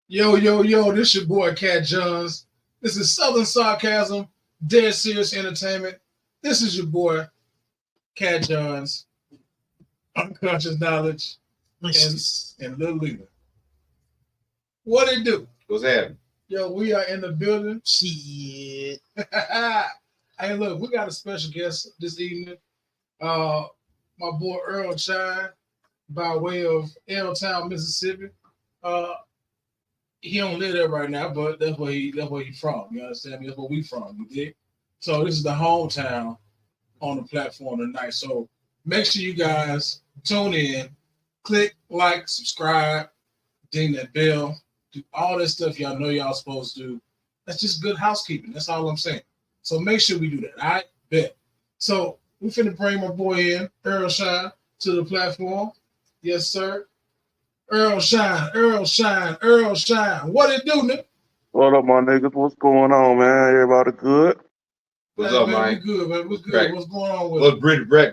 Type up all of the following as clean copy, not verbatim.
Yo, yo, yo, this your boy Cat JNS. This is Southern Sarcasm, Dead Serious Entertainment. This is your boy Cat JNS, Unconscious Knowledge, and Little Leader. What it do? What's happening? Yo, we are in the building. Shit. Hey, look, we got a special guest this evening. My boy Earol CH by way of L-Town, Mississippi. He don't live there right now, but that's where he from. You understand me? That's where we from. You dig? So this is the hometown on the platform tonight. So make sure you guys tune in, click like, subscribe, ding that bell, do all that stuff y'all know y'all supposed to do. That's just good housekeeping. That's all I'm saying. So make sure we do that. All right? Bet. So we finna bring my boy in, Earol CH, to the platform. Yes, sir. Earol CH. What it do, nigga? What up, my niggas? What's going on, man? Everybody good? What's Hey, up, man? man? We good, man. What's good? Crack. What's going on with What's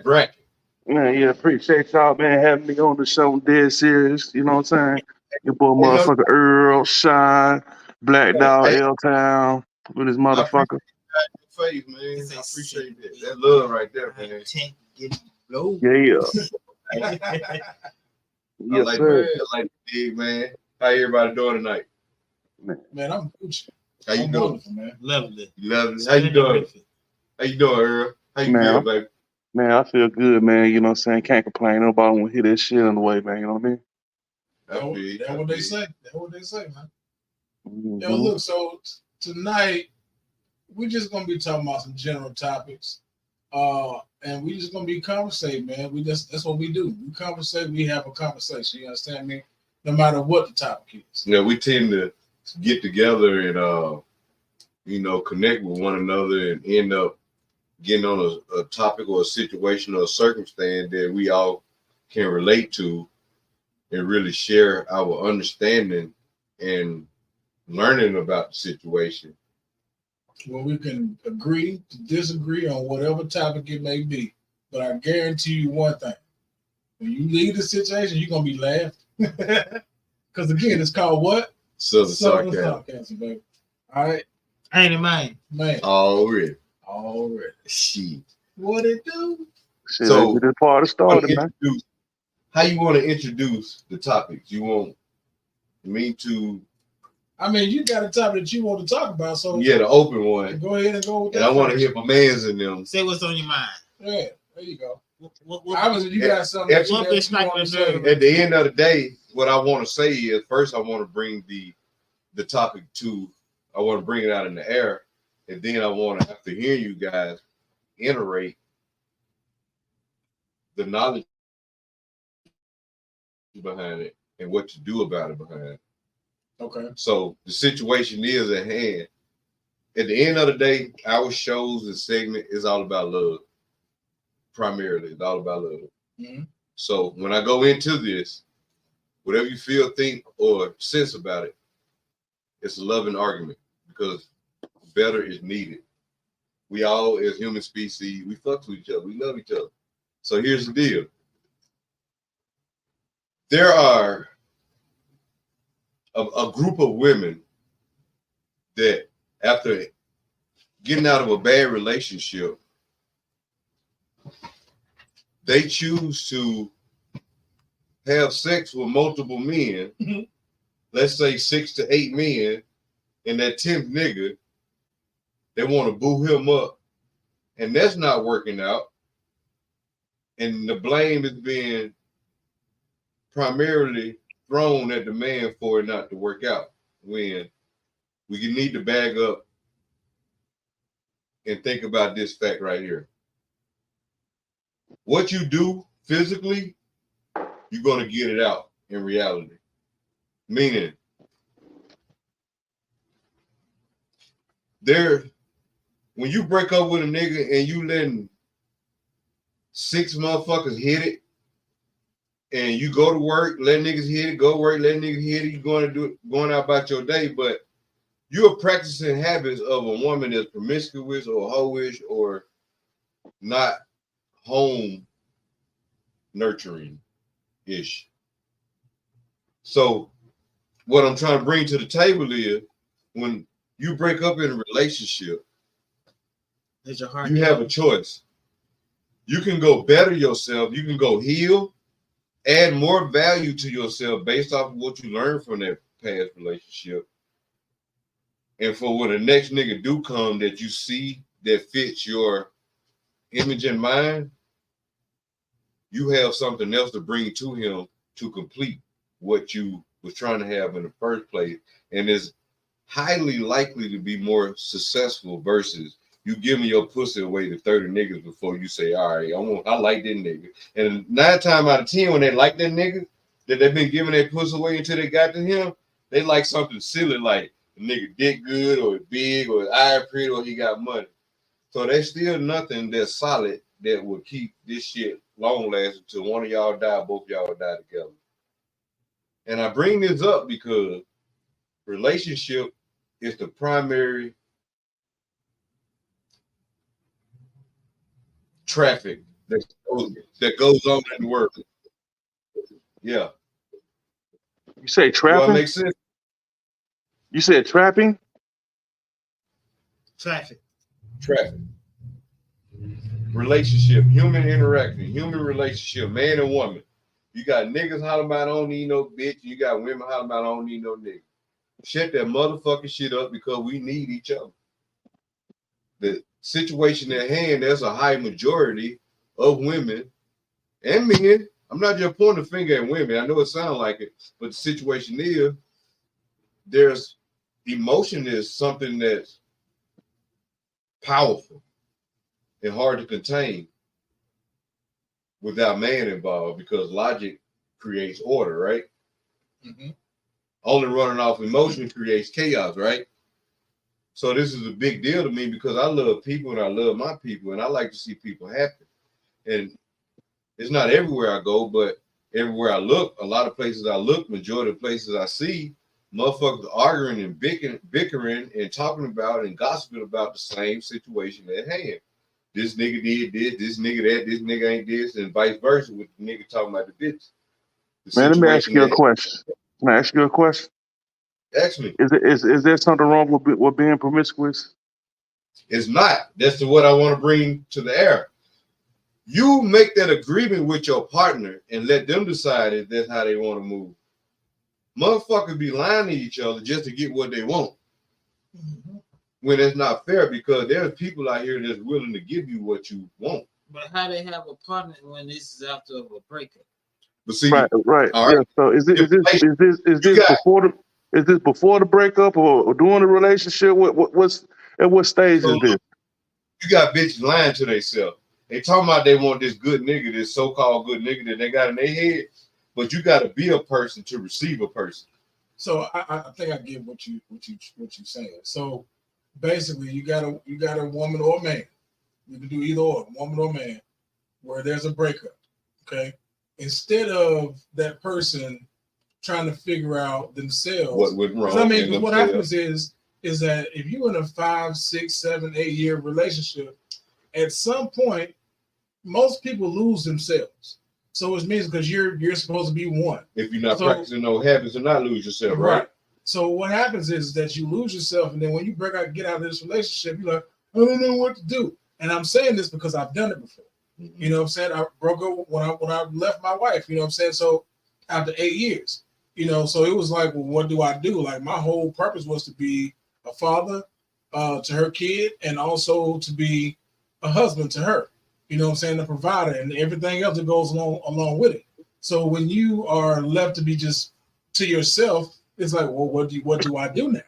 Bracket? Man, yeah, appreciate y'all, man, having me on the show, Dead Serious. You know what I'm saying? Your boy, Hey, motherfucker, Earol, Shine, Black Dog, Hey. L-Town, with his motherfucker. I appreciate your face, man. I appreciate that. That love right there, man. Yeah. I Yes, like sir. that. I like the dig, man. How everybody doing tonight? Man, I'm Gucci. How you I'm doing? wonderful, man. Lovely. You love it? How you doing? How you doing, Earl? How you Man. feel, baby? Man, I feel good, man. You know what I'm saying? Can't complain. Nobody want to hear that shit on the way, man. You know what I mean? That's what they say. That's what they say, man. Mm-hmm. Yo, look, so tonight we're just gonna be talking about some general topics. And we just gonna be conversating, man. That's what we do. We conversate, we have a conversation. You understand me? No matter what the topic is. Yeah, we tend to get together and connect with one another and end up getting on a topic or a situation or a circumstance that we all can relate to and really share our understanding and learning about the situation. Where we can agree to disagree on whatever topic it may be. But I guarantee you one thing. When you leave the situation, you're gonna be laughing. Because again, it's called what? Southern Sarcasm. Baby. All right. Ain't it, man? Man. Already. Shit. What it do? Shit, So, this party started, man. How you want to introduce the topics? You want me to? I mean, you got a topic that you want to talk about, so yeah, the open one. Go ahead and go with that. And I want to hear my man's in them. Say what's on your mind. Yeah, there you go. What, obviously, you got something. At the end of the day, what I want to say is first I want to bring the topic to. I want to bring it out in the air, and then I want to, after hearing you guys iterate the knowledge behind it and what to do about it behind it. Okay. So the situation is at hand. At the end of the day, our shows and segment is all about love. Primarily, it's all about love. Mm-hmm. So when I go into this, whatever you feel, think, or sense about it, it's a loving argument because better is needed. We all, as human species, we fuck with each other. We love each other. So here's the deal. There are a group of women that after getting out of a bad relationship, they choose to have sex with multiple men, let's say 6 to 8 men, and that 10th nigga, they want to boo him up, and that's not working out. And the blame is being primarily thrown at the man for it not to work out, when we need to bag up and think about this fact right here. What you do physically, you're going to get it out in reality. Meaning, when you break up with a nigga and you letting 6 motherfuckers hit it, and you go to work, let niggas hit it, go to work, let niggas hit it, you're going out about your day, but you're practicing habits of a woman that's promiscuous or hoish or not home nurturing-ish. So what I'm trying to bring to the table is when you break up in a relationship, Is your heart you have a choice. You can go better yourself. You can go heal, add more value to yourself based off of what you learned from that past relationship. And for when the next nigga do come that you see that fits your image and mind, you have something else to bring to him to complete what you was trying to have in the first place. And is highly likely to be more successful versus you giving your pussy away to 30 niggas before you say, all right, I like that nigga. And 9 times out of 10, when they like that nigga, that they've been giving their pussy away until they got to him, they like something silly like the nigga dick good or big or his eye pretty or he got money. So there's still nothing that's solid that will keep this shit long lasting until one of y'all die, both y'all die together. And I bring this up because relationship is the primary traffic that goes on in the world. Yeah. You say Do I trapping? make sense? You said trapping? Traffic. Relationship, human interaction, human relationship, man and woman. You got niggas hollering about I don't need no bitch. You got women hollering about I don't need no nigga. Shut that motherfucking shit up because we need each other. The situation at hand, there's a high majority of women and men. I'm not just pointing the finger at women. I know it sounds like it, but the situation is there's emotion is something that's powerful and hard to contain without man involved because logic creates order, right? Mm-hmm. Only running off emotion creates chaos, right? So this is a big deal to me because I love people and I love my people and I like to see people happy. And it's not everywhere I go, but everywhere I look, a lot of places I look, majority of places I see, motherfuckers arguing and bickering and talking about and gossiping about the same situation at hand. This nigga did this nigga that, this nigga ain't this, and vice versa with the nigga talking about the bitch. Man, let me ask you a question. Can I ask you a question? Ask me. Is there something wrong with being promiscuous? It's not. That's what I want to bring to the air. You make that agreement with your partner and let them decide if that's how they want to move. Motherfuckers be lying to each other just to get what they want. Mm-hmm. When it's not fair because there's people out here that's willing to give you what you want. But how they have a partner when this is after a breakup? But see, right. All right. Yeah. So is this before the breakup or during the relationship? What's at what stage is this? You got bitches lying to themselves. They talking about they want this good nigga, this so-called good nigga that they got in their head, but you got to be a person to receive a person. So I think I get what you saying. So basically, you got a woman or a man. You can do either or, woman or man, where there's a breakup. Okay, instead of that person trying to figure out themselves what went wrong. I mean, what happens is that if you're in a 5, 6, 7, 8 year relationship, at some point, most people lose themselves. So it means because you're supposed to be one. If you're not practicing no habits and not lose yourself, right? So what happens is that you lose yourself, and then when you get out of this relationship, you're like, I don't know what to do. And I'm saying this because I've done it before. Mm-hmm. You know what I'm saying? I broke up when I left my wife, you know what I'm saying? So after 8 years, you know, so it was like, well, what do I do? Like my whole purpose was to be a father to her kid and also to be a husband to her, you know what I'm saying, the provider and everything else that goes along with it. So when you are left to be just to yourself, it's like, well, what do I do now?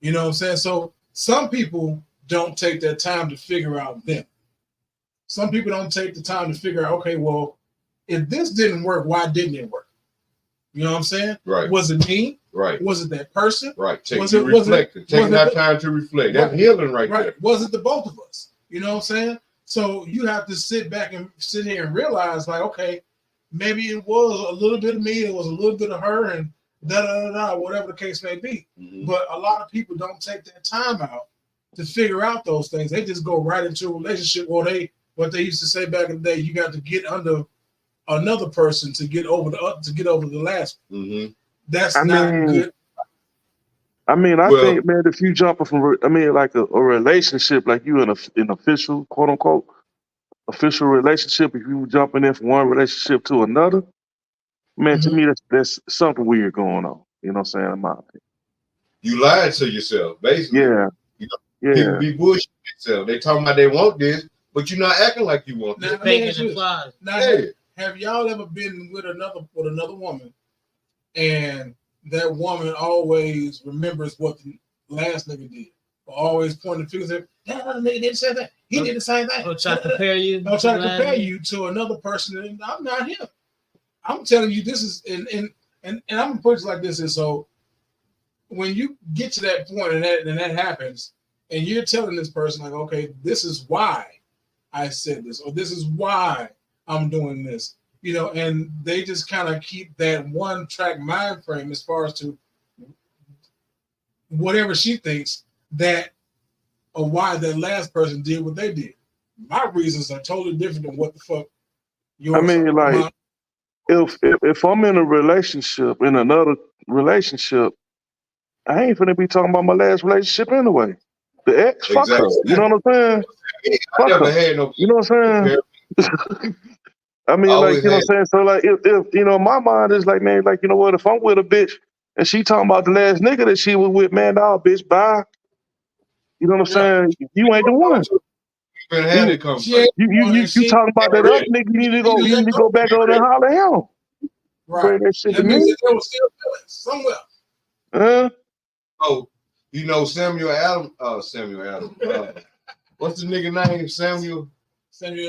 You know what I'm saying? So some people don't take that time to figure out them. Some people don't take the time to figure out, okay, well, if this didn't work, why didn't it work? You know what I'm saying? Right. Was it me? Right. Was it that person? Right. Taking that time to reflect. That's healing right there. Was it the both of us? You know what I'm saying? So you have to sit here and realize, like, okay, maybe it was a little bit of me, it was a little bit of her, and whatever the case may be. Mm-hmm. But a lot of people don't take that time out to figure out those things. They just go right into a relationship, or what they used to say back in the day, you got to get under another person to get over the last. Mm-hmm. That's not good. I mean, I Well, think, man, if you jumping from, I mean, like a relationship, like you in an official, quote unquote, official relationship, if you jumping in from one relationship to another, man, to me, that's something weird going on. You know what I'm saying? In my opinion. you lied to yourself, basically. Yeah, You know, people yeah. be bullshitting themselves. They talking about they want this, but you're not acting like you want Now, this. let me Bacon ask you and this. flies. Now, Yeah. have y'all ever been with another woman, and that woman always remembers what the last nigga did, or always pointing fingers at, that other nigga didn't say that. He did the same thing. I'll try to compare you. I'll try to to compare last you to another person, and I'm not him. I'm telling you, this is, and I'm gonna put it like this. And so, when you get to that point, and that happens, and you're telling this person, like, okay, this is why I said this, or this is why I'm doing this, you know, and they just kind of keep that one track mind frame as far as to whatever she thinks that, or why that last person did what they did. My reasons are totally different than what the fuck I yours mean, are. like, if I'm in a relationship, in another relationship, I ain't finna be talking about my last relationship anyway. The ex, fuck her. Exactly. You know what I'm saying? I Fuck never her. had no. You know what I'm saying? I I mean, like, always you know had. what I'm saying? So, like, if you know, my mind is like, man, like, you know what? If I'm with a bitch and she talking about the last nigga that she was with, man, dog, bitch, bye. You know what I'm saying? You ain't the one. Been had You that She ain't conversation. one, and you she talking about that other nigga? need to You let need to go. go back over there and holler at him. Right. Bring that shit to That means me. that there was still feelings somewhere. Oh, you know Samuel Adams. Samuel Adams. What's the nigga name? Samuel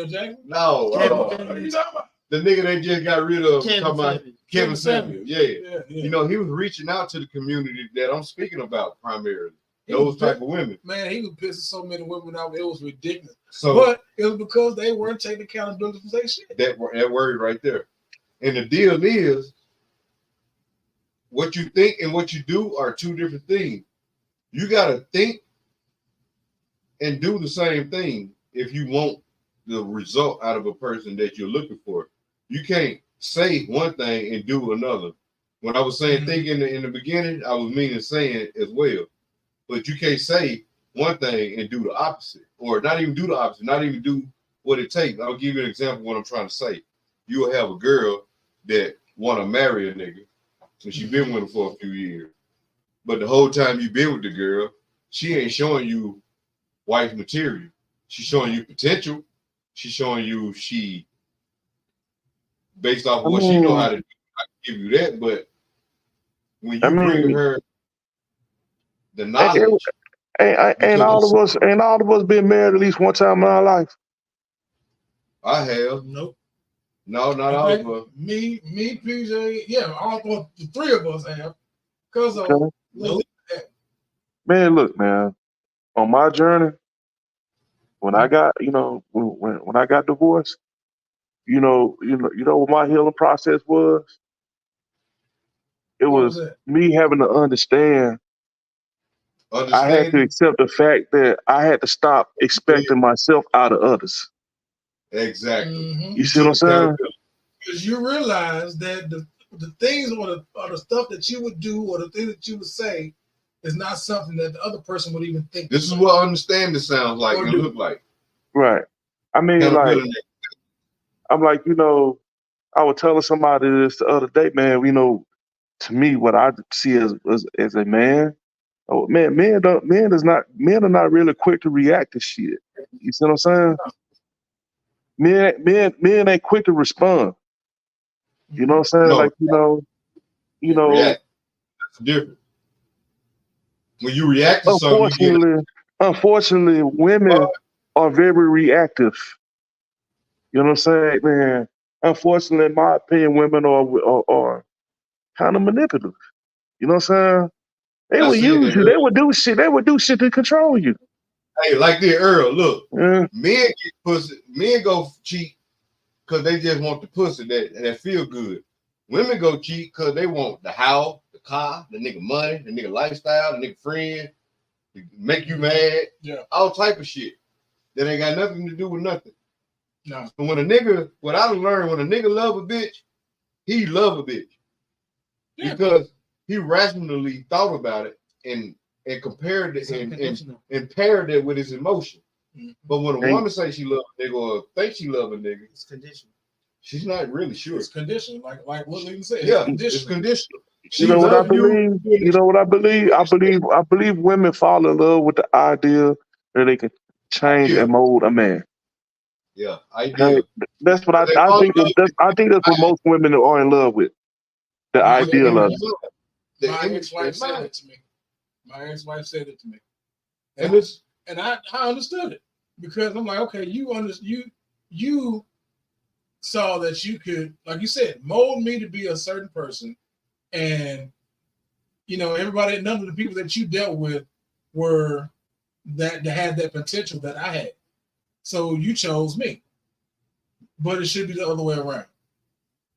Jackson? No. What are you talking about? The nigga they just got rid of. Kevin Talking about Samuels. Kevin Samuel. Yeah. Yeah. You know, he was reaching out to the community that I'm speaking about primarily. He Those was type of women. Man, he was pissing so many women out. It was ridiculous. So But it was because they weren't taking accountability for their shit. that word right there. And the deal is, what you think and what you do are two different things. You gotta think and do the same thing if you want the result out of a person that you're looking for. You can't say one thing and do another. When I was saying think in the beginning, I was meaning saying as well. But you can't say one thing and do the opposite, or not even do the opposite, not even do what it takes. I'll give you an example of what I'm trying to say. You will have a girl that want to marry a nigga, and she been with him for a few years. But the whole time you been with the girl, she ain't showing you wife material. She's showing you potential. She's showing you she, based off of what she know how to do, I can give you that. But when I you bring mean, her the knowledge, ain't all of us been married at least one time in our life. I have. Nope. No, not all of us. Me, PJ, yeah, all the three of us have. Because of Okay. Man, look, man, on my journey, when I got, you know, when I got divorced, you know what my healing process was? It What was was that? me having to understand. I had to accept the fact that I had to stop expecting myself out of others. Exactly. You see what I'm saying? Because you realize that the things or the stuff that you would do or the things that you would say is not something that the other person would even think. This is what understanding sounds like and look like. Right. I mean, like, I'm like, you know, I was telling somebody this the other day, man, you know, to me, what I see as a man, oh man, men are not really quick to react to shit. You see what I'm saying? Men ain't quick to respond. You know what I'm saying? No, like, you know, react. That's different. When you react to something, you get unfortunately, women are very reactive. You know what I'm saying, man? Unfortunately, in my opinion, women are kind of manipulative. You know what I'm saying? They would use you. They would do shit. They would do shit to control you. Hey, like the Earl, look, Yeah. men get pussy. Men go cheat because they just want the pussy that feel good. Women go cheat because they want the house, the car, the nigga money, the nigga lifestyle, the nigga friend, to make you mad, all type of shit that ain't got nothing to do with nothing. No. But when a nigga, what I learned, when a nigga love a bitch, he love a bitch because he rationally thought about it and compared it and unconditional. paired it with his emotion. Mm-hmm. But when a woman says she love a nigga or think she love a nigga, It's conditional. she's not really sure. It's conditional, like what Lincoln said. Yeah, It's conditional. She You know what I love believe? You know what I believe? I believe women fall in love with the idea that they can change and mold a man. Yeah, idea. Hey, that's what They I fall in think. love I think that's what most women are in love with. The My ideal of it. My ex-wife said it to me. My ex-wife said it to me, and I understood it because I'm like, okay, you saw that you could, like you said, mold me to be a certain person, and everybody, none of the people that you dealt with were that had that potential that I had. So you chose me, but it should be the other way around,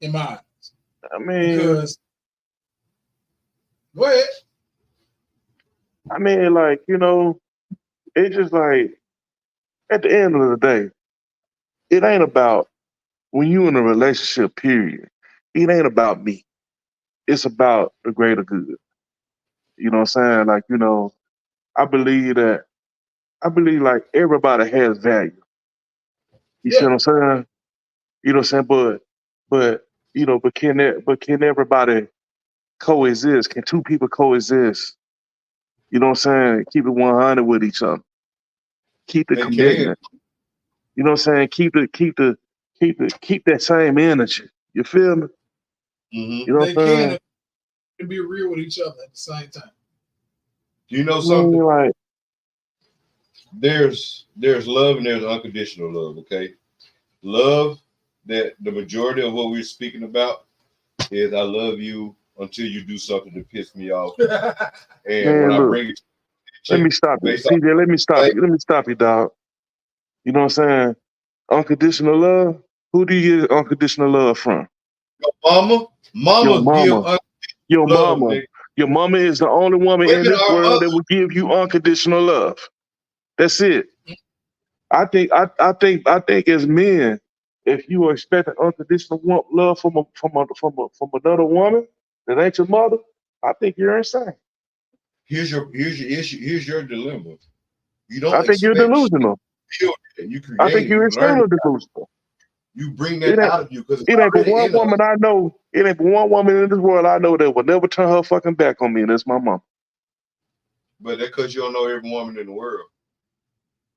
in my eyes. I mean, because go ahead. I mean, like, it's just like at the end of the day, it ain't about when you in a relationship. Period. It ain't about me. It's about the greater good. You know what I'm saying? Like, I believe like everybody has value. You see Yeah. what I'm saying? You know what I'm saying? But can everybody coexist? Can two people coexist? You know what I'm saying? Keep it 100 with each other. Keep the They commitment. You know what I'm saying? Keep that same energy. You feel me? Mm-hmm. You know They what I'm saying? can be real with each other at the same time. Do you know something? Like, there's love and there's unconditional love. Okay, love, that the majority of what we're speaking about is I love you until you do something to piss me off, and man, when I look, bring it, let me stop you, CJ. Let me stop you. Let me stop you, dog. You know what I'm saying? Unconditional love. Who do you get unconditional love from? Your mama give unconditional Your love, mama. nigga. Your mama is the only woman in Women this are world that will give you unconditional love. That's it. I think as men, if you are expecting unconditional love from another woman that ain't your mother, I think you're insane. Here's your issue. Here's your dilemma. You I don't think you're expect shit. delusional. You I think create it. you're You learn extremely it. delusional. You bring that out of you because it's It ain't but already one in woman us. I know. It ain't but one woman in this world I know that will never turn her fucking back on me, and that's my mom. But that's because you don't know every woman in the world.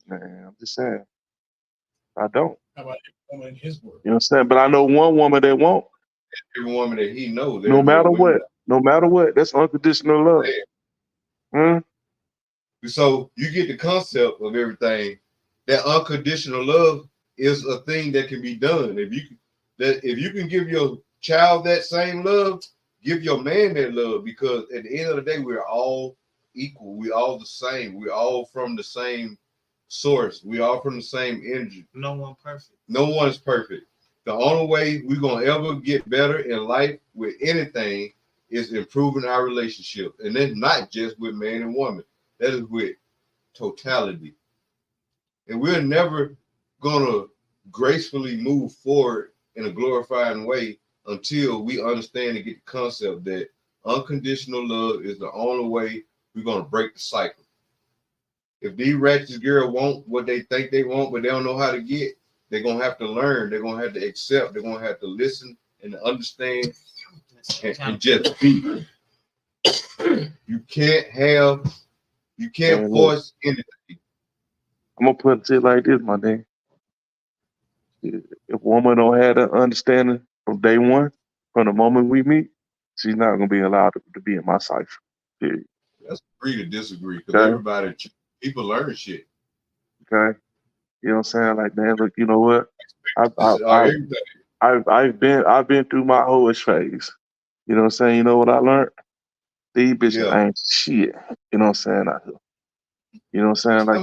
Man, I'm just saying. I don't. How about every woman in his world? You know what I'm saying? But I know one woman that won't. Every woman that he knows. No matter what. That's unconditional love. So you get the concept of everything. That unconditional love is a thing that can be done. If you can give your child that same love, give your man that love, because at the end of the day, we're all equal. We're all the same. We're all from the same source. We're all from the same energy. No one perfect. No one's perfect. The only way we're gonna ever get better in life with anything is improving our relationship. And that's not just with man and woman. That is with totality. And we're never gonna gracefully move forward in a glorifying way until we understand and get the concept that unconditional love is the only way we're gonna break the cycle. If these ratchet girls want what they think they want, but they don't know how to get, they're gonna have to learn, they're gonna have to accept, they're gonna have to listen and understand and just be. You can't force anything. I'm gonna put it like this, my nigga. If a woman don't have that understanding from day one, from the moment we meet, she's not gonna be allowed to be in my cipher. Period. Let's agree to disagree, because people learn shit. Okay. You know what I'm saying? Like, man, look, you know what? I've been through my hoish phase. You know what I'm saying? You know what I learned? These bitches ain't shit. You know what I'm saying? Out here. You know what I'm saying? Like,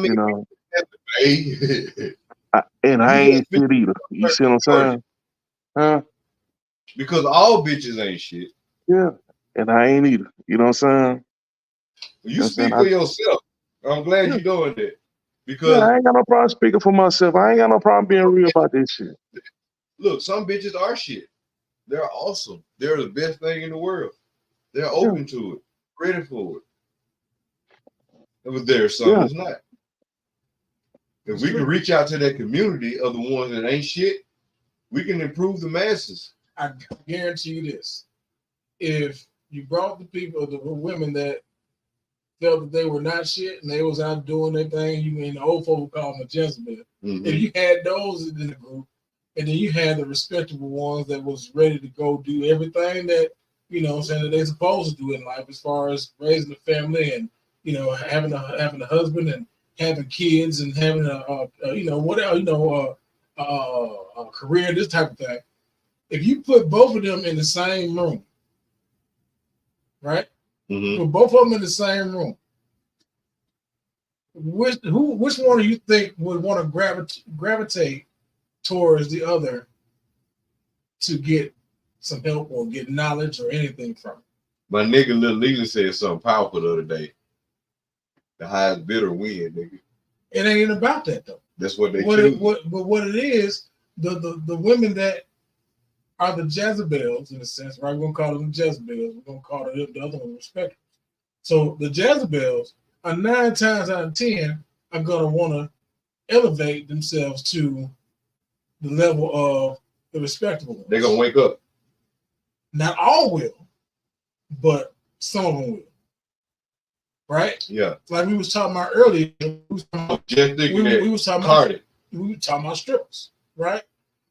I ain't shit either. You see what I'm saying? Huh? Because all bitches ain't shit. Yeah. And I ain't either. You know what I'm saying? You speak for yourself. I'm glad you're doing that. Because I ain't got no problem speaking for myself. I ain't got no problem being real about this shit. Look, some bitches are shit. They're awesome. They're the best thing in the world. They're open to it, ready for it. It was there, some it's not. If we can reach out to that community of the ones that ain't shit, we can improve the masses. I guarantee you this. If you brought the people, the women that felt that they were not shit and they was out doing their thing, you mean the old folk would call them a Jezebel. Mm-hmm. If you had those in the group, and then you had the respectable ones that was ready to go do everything that, you know what I'm saying, that they're supposed to do in life as far as raising a family and, you know, having a husband and having kids and having a career, this type of thing. If you put both of them in the same room, right? Mm-hmm. Put both of them in the same room. Which one do you think would want to gravitate towards the other to get some help or get knowledge or anything from it? My nigga Lil Leader said something powerful the other day. The highest bidder win, nigga. It ain't even about that though. That's what they choose. But what it is, the women that are the Jezebels in a sense, right? We're gonna call them Jezebels. We're gonna call them the other one respectable. So the Jezebels are 9 times out of 10 are gonna want to elevate themselves to the level of the respectable ones. They're gonna wake up. Not all will, but some of them will. Right? Yeah. Like we was talking about earlier. We was talking about strippers, right?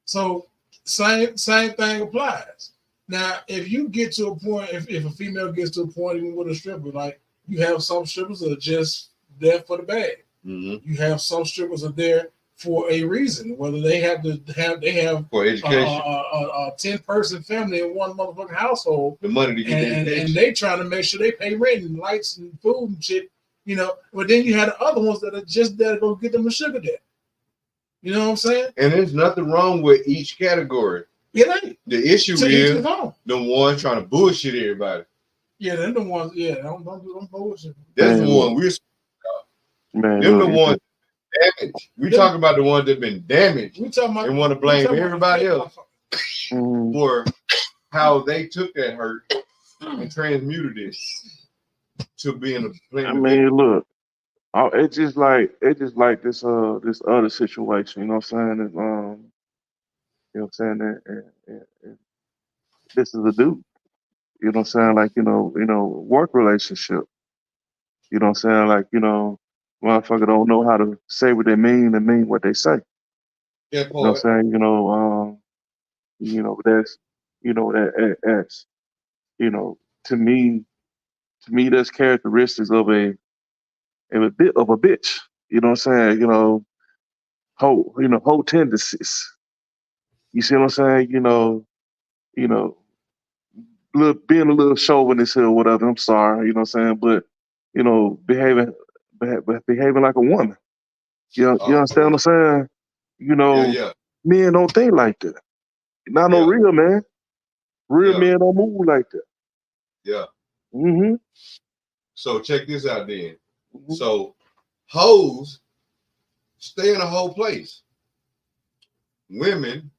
So same thing applies. Now, if you get to a point, if a female gets to a point even with a stripper, like you have some strippers that are just there for the bag. Mm-hmm. You have some strippers that are there for a reason, whether they have for education, a 10-person family in one motherfucking household, the money to get and they trying to make sure they pay rent and lights and food and shit, you know. But then you have the other ones that are just there to go get them a sugar daddy. You know what I'm saying? And there's nothing wrong with each category. It ain't. The issue is the one trying to bullshit everybody. Yeah, they're the ones. Yeah, don't bullshit. That's the one we're. Man, them the ones damaged. We talking about the ones that been damaged. We talking about, and want to blame everybody else for how they took that hurt and transmuted it to being a. I mean, look, it's just like this other situation. You know what I'm saying? You know what I'm saying? And this is a dude. You know what I'm saying? Like, you know, work relationship. You know what I'm saying? Like, you know, motherfucker don't know how to say what they mean and mean what they say. Yeah, you know what I'm saying? That's, that's, to me, that's characteristics of a bit of a bitch. You know what I'm saying? Whole tendencies. You see what I'm saying? Being a little chauvinist or whatever. I'm sorry. You know what I'm saying? But behaving like a woman. You understand what I'm saying? Yeah. Men don't think like that. Not no real man. Real men don't move like that. Yeah. Mm-hmm. So check this out then. Mm-hmm. So hoes stay in a whole place. Women,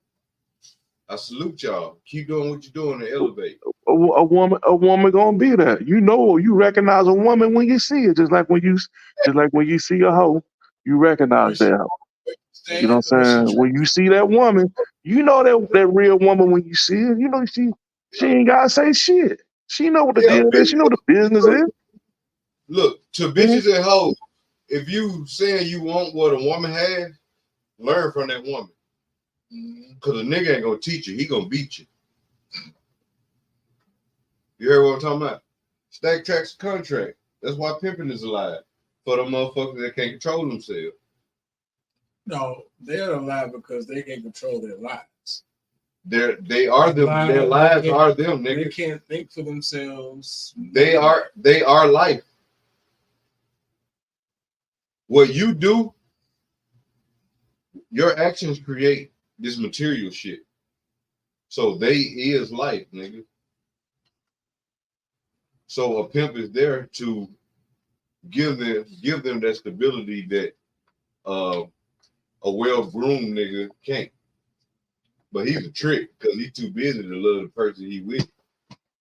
I salute y'all. Keep doing what you're doing to elevate. A woman gonna be there. You recognize a woman when you see it, just like when you see a hoe, you recognize that hoe. You know what I'm saying? When you see that woman, you know that real woman when you see it. You know she ain't gotta say shit. She know what the deal is. She know what the business is. Look, to bitches and hoes, if you saying you want what a woman has, learn from that woman. Because a nigga ain't gonna teach you, he gonna beat you. You heard what I'm talking about? Stack tax contract. That's why pimping is alive. For the motherfuckers that can't control themselves. No, they're alive because they can control their lives. Their lives are them, nigga. They can't think for themselves. They are life. What you do, your actions create this material shit. So they is life, nigga. So a pimp is there to give them that stability that a well-groomed nigga can't. But he's a trick because he's too busy to love the person he with.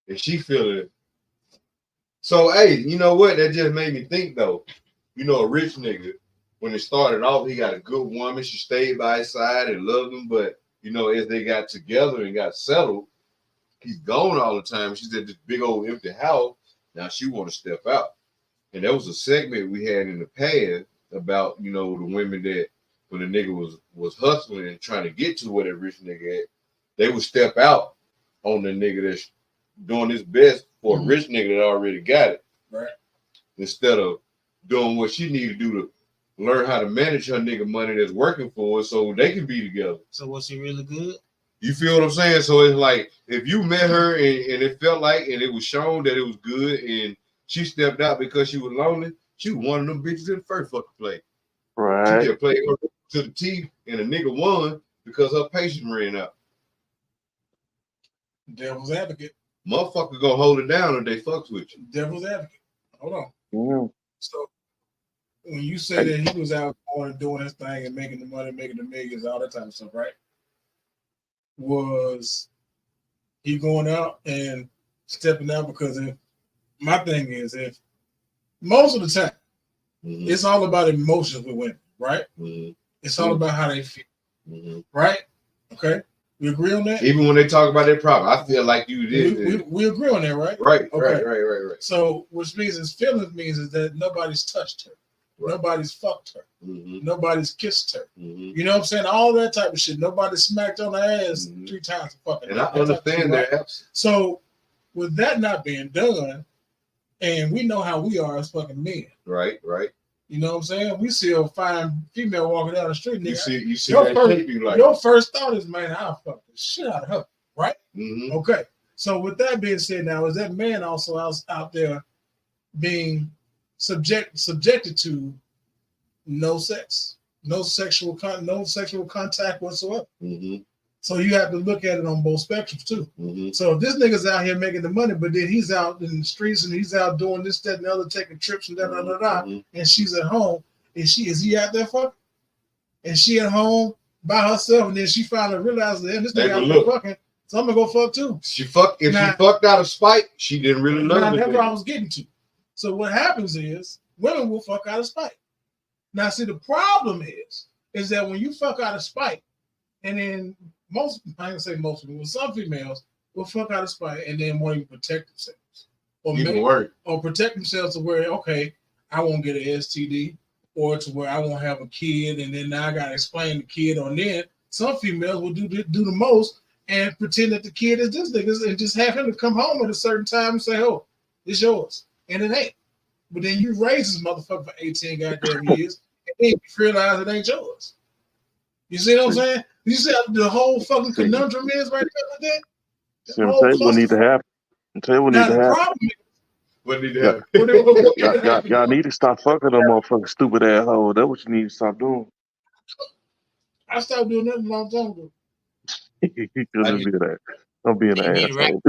And she feeling it. So hey, you know what? That just made me think though. you know, a rich nigga, when it started off, he got a good woman. She stayed by his side and loved him. But, you know, as they got together and got settled, he's gone all the time. She's at this big old empty house. Now she want to step out. And that was a segment we had in the past about, you know, the women that when the nigga was hustling and trying to get to where that rich nigga at, they would step out on the nigga that's doing his best for a rich nigga that already got it. Right. Instead of doing what she need to do to learn how to manage her nigga money that's working for her so they can be together. So was she really good? You feel what I'm saying? So it's like if you met her and it felt like and it was shown that it was good and she stepped out because she was lonely, she was one of them bitches in the first fucking play. Right. She just played her to the teeth and a nigga won because her patience ran out. Devil's advocate. Motherfucker gonna hold it down if they fucks with you. Devil's advocate. Hold on. Yeah. So when you say that he was out going and doing his thing and making the money, making the millions, all that type of stuff, right? Was he going out and stepping out because if my thing is if most of the time it's all about emotions with women, right? It's all about how they feel, right? Okay, we agree on that. Even when they talk about their problem, I feel like you did. We agree on that, right? Right, okay. right. So, which means his feelings means is that nobody's touched her, nobody's fucked her, nobody's kissed her. You know what I'm saying? All that type of shit. Nobody smacked on her ass 3 times fucking. And I understand that. Right? So, with that not being done, and we know how we are as fucking men. Right. You know what I'm saying? We see a fine female walking down the street. Nigga, you see that shape you like. Your first thought is, man, I'll fuck the shit out of her. Right? Okay. So with that being said, now is that man also out there being subjected to no sex, no sexual contact whatsoever? So you have to look at it on both spectrums too. So if this nigga's out here making the money, but then he's out in the streets and he's out doing this, that, and the other, taking trips and and she's at home, is he out there fucking? And she at home by herself, and then she finally realizes that this nigga out there fucking, so I'm gonna go fuck too. She fucked out of spite, she didn't really love it. That's what I was getting to. So what happens is women will fuck out of spite. Now see, the problem is that when you fuck out of spite, and then I ain't gonna say most people, some females will fuck out of spite and then want to protect themselves. Or protect themselves to where, okay, I won't get an STD, or to where I won't have a kid, and then now I gotta explain the kid. Or then some females will do the most and pretend that the kid is this nigga's and just have him to come home at a certain time and say, oh, it's yours. And it ain't. But then you raise this motherfucker for 18 goddamn years and then you realize it ain't yours. You see what I'm saying? You see how the whole fucking conundrum is right there like that? I'll tell you what needs to happen. What need to happen? Y'all need to stop fucking them motherfucking stupid assholes. That's what you need to stop doing. I stopped doing that a long time ago. Don't be an asshole.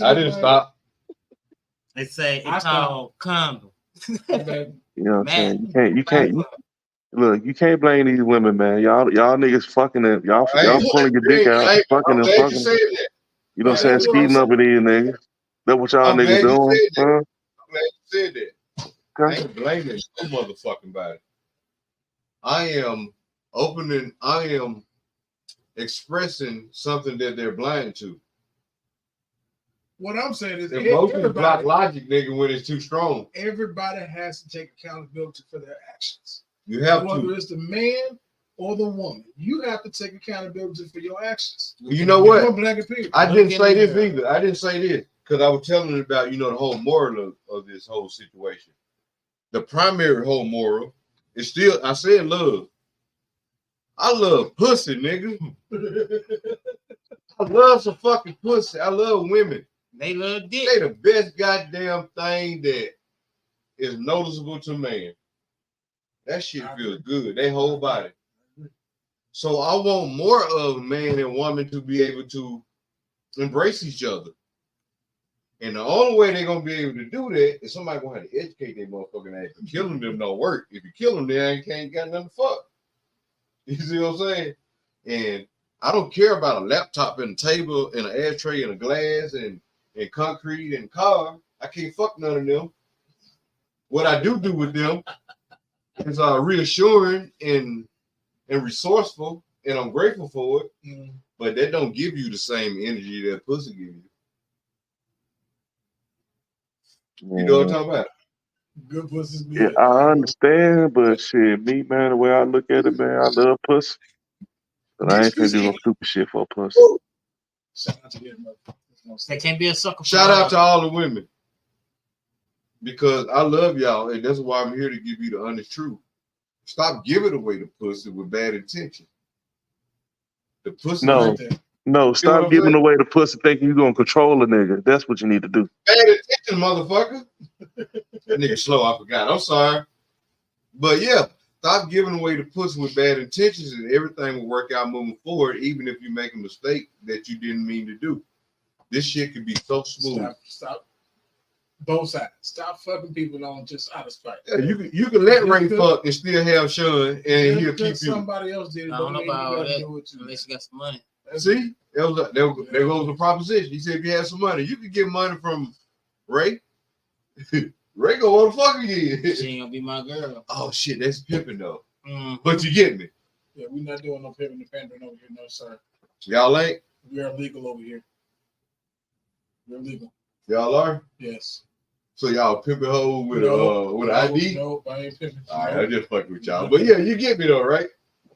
I didn't stop. They say it's called condom. You know what I'm saying? You can't. Look, you can't blame these women, man. Y'all niggas fucking it. Y'all pulling your dick out, fucking and fucking. You know what I'm saying? Speeding up with these niggas. That's what y'all niggas doing. I'm glad you said that. I ain't blaming no motherfucking body. I am expressing something that they're blind to. What I'm saying is emotions block logic, nigga, when it's too strong. Everybody has to take accountability for their actions. You have whether to. It's the man or the woman. You have to take accountability for your actions. You know what? I didn't say this either. I didn't say this because I was telling about, the whole moral of this whole situation. The primary whole moral is still, I said love. I love pussy, nigga. I love some fucking pussy. I love women. They love dick. They the best goddamn thing that is noticeable to man. That shit feels good. They whole body. So I want more of man and woman to be able to embrace each other. And the only way they're gonna be able to do that is somebody gonna have to educate their motherfucking ass. Killing them don't work. If you kill them, they ain't got nothing to fuck. You see what I'm saying? And I don't care about a laptop and a table and an ashtray and a glass and concrete and car. I can't fuck none of them. What I do with them is reassuring and resourceful, and I'm grateful for it. Mm. But that don't give you the same energy that pussy give you. You know what I'm talking about? Good pussy's Yeah, good. I understand, but shit, me, man, the way I look at it, man, I love pussy. But I ain't finna do no stupid shit for a pussy. Shout out to them. They can't be a sucker. Shout out to all the women. Because I love y'all, and that's why I'm here to give you the honest truth. Stop giving away the pussy with bad intention. The pussy. No, stop giving away the pussy thinking you're gonna control a nigga. That's what you need to do. Bad intention, motherfucker. That nigga slow, I forgot. I'm sorry. But yeah, stop giving away the pussy with bad intentions, and everything will work out moving forward, even if you make a mistake that you didn't mean to do. This shit can be so smooth. Stop. Both sides. Stop fucking people on just out of spite. Yeah, you can let Ray fuck and still have Sean, and he'll keep you. Somebody else did it. I don't know about all that. Do it too. Unless you got some money. See, there goes the proposition. He said if you had some money, you could get money from Ray. Ray go want to fuck again. She ain't gonna be my girl. Oh shit, that's pimping though. Mm-hmm. But you get me. Yeah, we're not doing no pimping and pandering over here, no sir. Y'all ain't. We are legal over here. We're legal. Y'all are. Yes. So y'all pimping hoes with an ID? Nope, I ain't pimping. All right, I just fucking with y'all. But yeah, you get me though, right?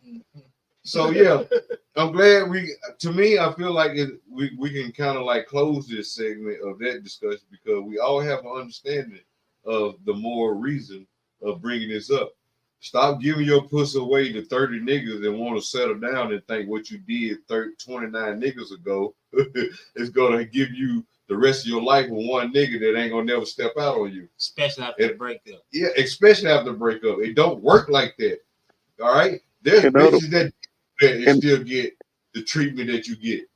Mm-hmm. So yeah, I'm glad I feel like we can kind of like close this segment of that discussion because we all have an understanding of the moral reason of bringing this up. Stop giving your pussy away to 30 niggas and want to settle down and think what you did 29 niggas ago is going to give you the rest of your life with one nigga that ain't going to never step out on you. Especially after the breakup. Yeah, especially after the breakup. It don't work like that. All right? There's bitches that still get the treatment that you get.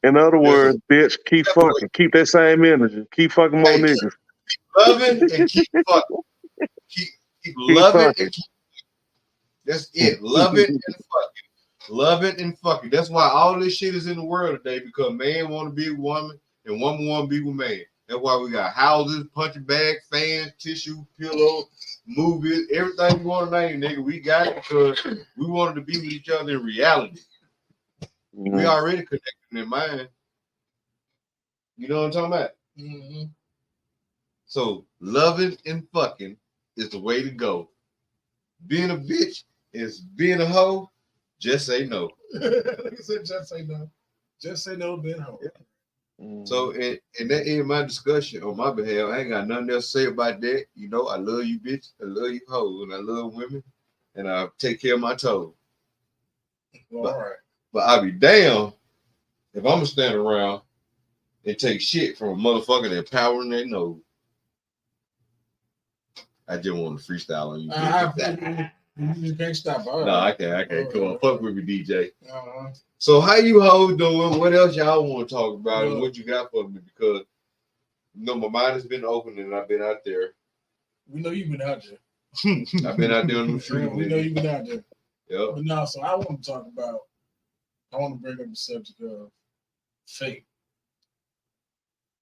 In other words, bitch, keep fucking. Keep that same energy. Keep fucking more niggas. Keep loving and keep fucking. Keep loving and keep. That's it. Love it and fucking. Love it and fucking. That's why all this shit is in the world today because man want to be with woman and woman want to be with man. That's why we got houses, punching bag, fans, tissue, pillow, movies, everything you want to name, nigga. We got it because we wanted to be with each other in reality. Mm-hmm. We already connected in mind. You know what I'm talking about? Mm-hmm. So loving and fucking is the way to go. Being a bitch is being a hoe. Just say no. Just say no. Just say no to being a hoe. Mm-hmm. So, and that is my discussion on my behalf. I ain't got nothing else to say about that. You know, I love you, bitch. I love you, hoes, and I love women, and I take care of my toes. Well, all right. But I'll be damned if I'm gonna stand around and take shit from a motherfucker that powering their nose. I just want to freestyle on you. You can't stop. Right. No, I can't. Come on, fuck with me, DJ. So how you hoes doing? What else y'all want to talk about and what you got for me? Because you know my mind has been open and I've been out there. We know you've been out there. I've been out there on the street. We know you've been out there. Yeah. But no, so I want to bring up the subject of fake.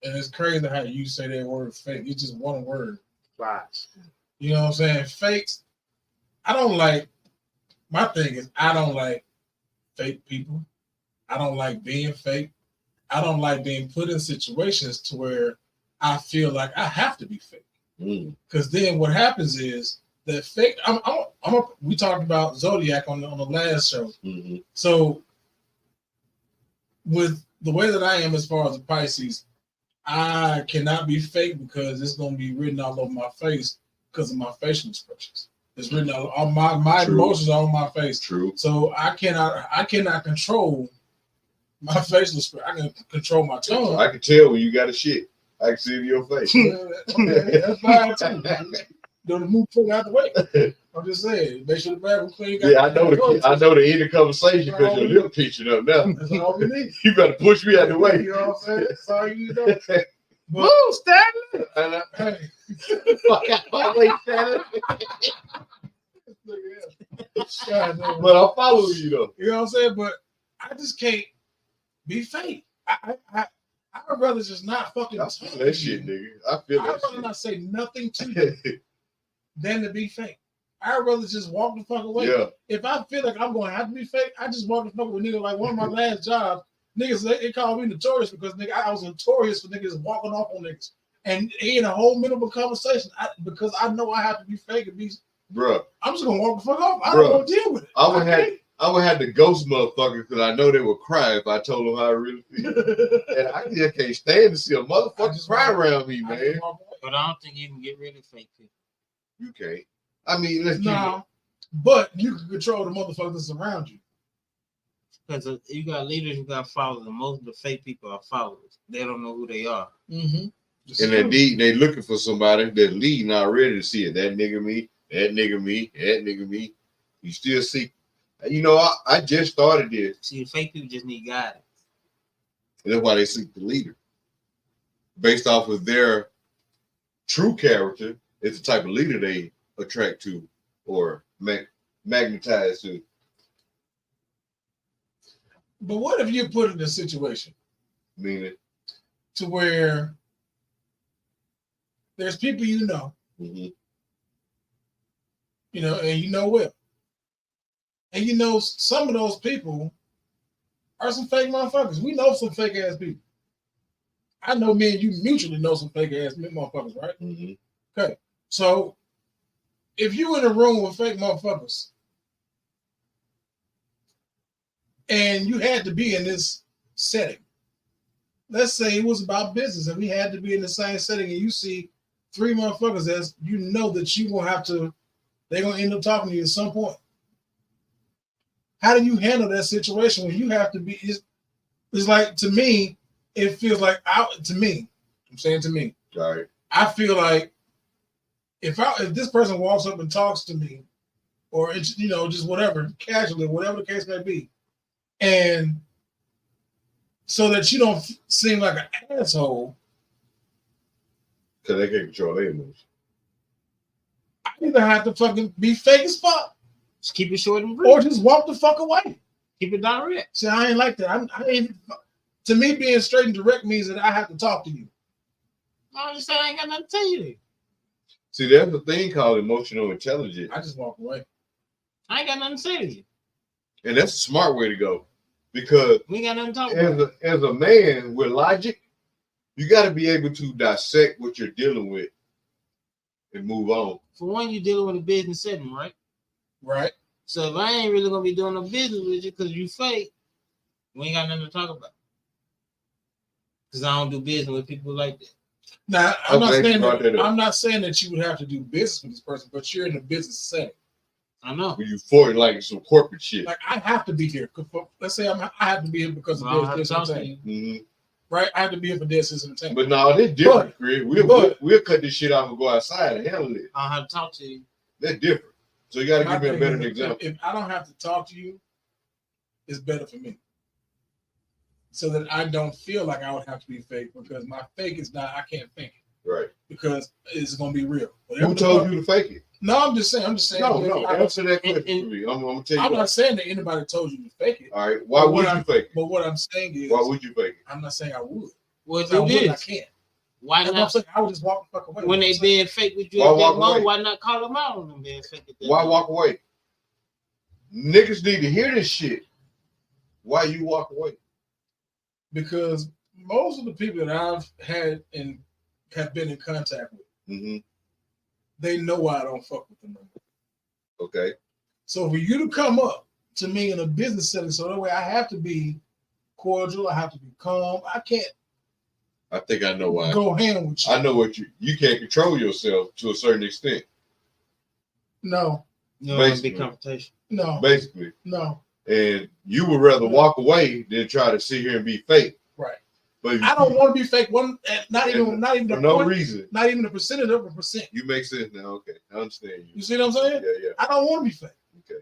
And it's crazy how you say that word fake. It's just one word. Right. You know what I'm saying? Fakes. I don't like, my thing is I don't like fake people. I don't like being fake. I don't like being put in situations to where I feel like I have to be fake. Because then what happens is that fake, we talked about Zodiac on the last show. Mm-hmm. So with the way that I am as far as the Pisces, I cannot be fake because it's going to be written all over my face because of my facial expressions. It's written all my emotions are on my face. True. So I cannot control my facial expression. I can control my tone. I can tell when you got a shit. I can see it in your face. That's fine too. Don't move out the way. I'm just saying, make sure the bathroom clean. Yeah, I know the end of the conversation because your lip pitching up now. That's all we need. You better push me out the way. You know what I'm saying? That's all you know. Woo, Stanley! Hey. Fuck out my way, Stanley. But I'm following you though. You know what I'm saying? But I just can't be fake. I'd rather just not fucking I feel that shit, nigga. I feel that I'd rather shit. not say nothing to you. than to be fake. I'd rather just walk the fuck away. Yeah. If I feel like I'm going to have to be fake, I just walk the fuck away. Nigga, like one of my last jobs, niggas, they call me notorious because nigga, I was notorious for niggas walking off on niggas. And in a whole miserable conversation, because I know I have to be fake and be, Bruh. I'm just going to walk the fuck off. I don't want to deal with it. I would have to ghost motherfuckers because I know they would cry if I told them how I really feel. And I just can't stand to see a motherfucker cry around me, man. But I don't think you can get rid of fake people. You can't. I mean, let's but you can control the motherfuckers around you. Because you got leaders, you got followers, and most of the fake people are followers. They don't know who they are. Mm-hmm. And indeed, they looking for somebody that's leading already to see it. That nigga me, that nigga me, that nigga me. You still see. You know, I just started this. See, fake people just need guidance. And that's why they seek the leader. Based off of their true character, it's the type of leader they attract to or magnetize to. But what if you're put in a situation Meaning? to where there's people you know, Mm-hmm. you know, and you know well. And you know some of those people are some fake motherfuckers. We know some fake ass people. I know me and you mutually know some fake ass motherfuckers, right? Mm-hmm. Okay. So if you in a room with fake motherfuckers and you had to be in this setting, let's say it was about business and we had to be in the same setting and you see three motherfuckers as you know that you gonna have to, they're gonna end up talking to you at some point. How do you handle that situation when you have to be? It's like, to me, it feels like I'm saying to me, All right. I feel like if this person walks up and talks to me, or it's, you know, just whatever, casually, whatever the case may be, and so that you don't seem like an asshole, Because they can't control their emotions. I either have to fucking be fake as fuck, Just keep it short and brief. or just walk the fuck away. Keep it direct. See, I ain't like that. I ain't. To me, being straight and direct means that I have to talk to you. I just said I ain't got nothing to tell you. See, there's a thing called emotional intelligence. I just walk away. I ain't got nothing to say to you. And that's a smart way to go. Because We ain't got nothing to talk about. as a man with logic, you got to be able to dissect what you're dealing with and move on. For one, you're dealing with a business setting, right? Right. So if I ain't really gonna be doing no business with you because you fake, we ain't got nothing to talk about. Because I don't do business with people like that. Now, I'm not saying that you would have to do business with this person, but you're in a business setting. I know. When you for like some corporate shit. Like, I have to be here. Let's say I have to be here because of Dead Serius Entertainment. Mm-hmm. Right? I have to be here for Dead Serius Entertainment. But no, they're different, Chris. We'll cut this shit off and go outside and handle it. I don't have to talk to you. They're different. So you got to give me a better example. If I don't have to talk to you, it's better for me. So that I don't feel like I would have to be fake, because my fake is not, I can't fake it. Right. Because it's going to be real. Who told you to fake it? No, I'm just saying. No, answer that question to me. I'm going to tell you. I'm not saying that anybody told you to fake it. All right. Why would you fake it? But what I'm saying is, why would you fake it? I'm not saying I would. Well, I would, I can't. Why That's not? what I'm saying. I would just walk the fuck away. When they being fake with you Why at that walk moment, away? why not call them out on them being fake at that Why moment? walk away? Niggas need to hear this shit. Why you walk away? Because most of the people that I've had and have been in contact with, Mm-hmm. they know why I don't fuck with them. Okay. So for you to come up to me in a business setting, so that way I have to be cordial, I have to be calm. I can't. I think I know why. Go hand with you. I know what you can't control yourself to a certain extent. No. You don't want to be confrontation. No. Basically. No. And you would rather walk away than try to sit here and be fake. Right. But I don't want to be fake. Not even for no reason. Not even a percentage of a percent. You make sense now. Okay, I understand you. You see what I'm saying? Yeah. I don't want to be fake. Okay.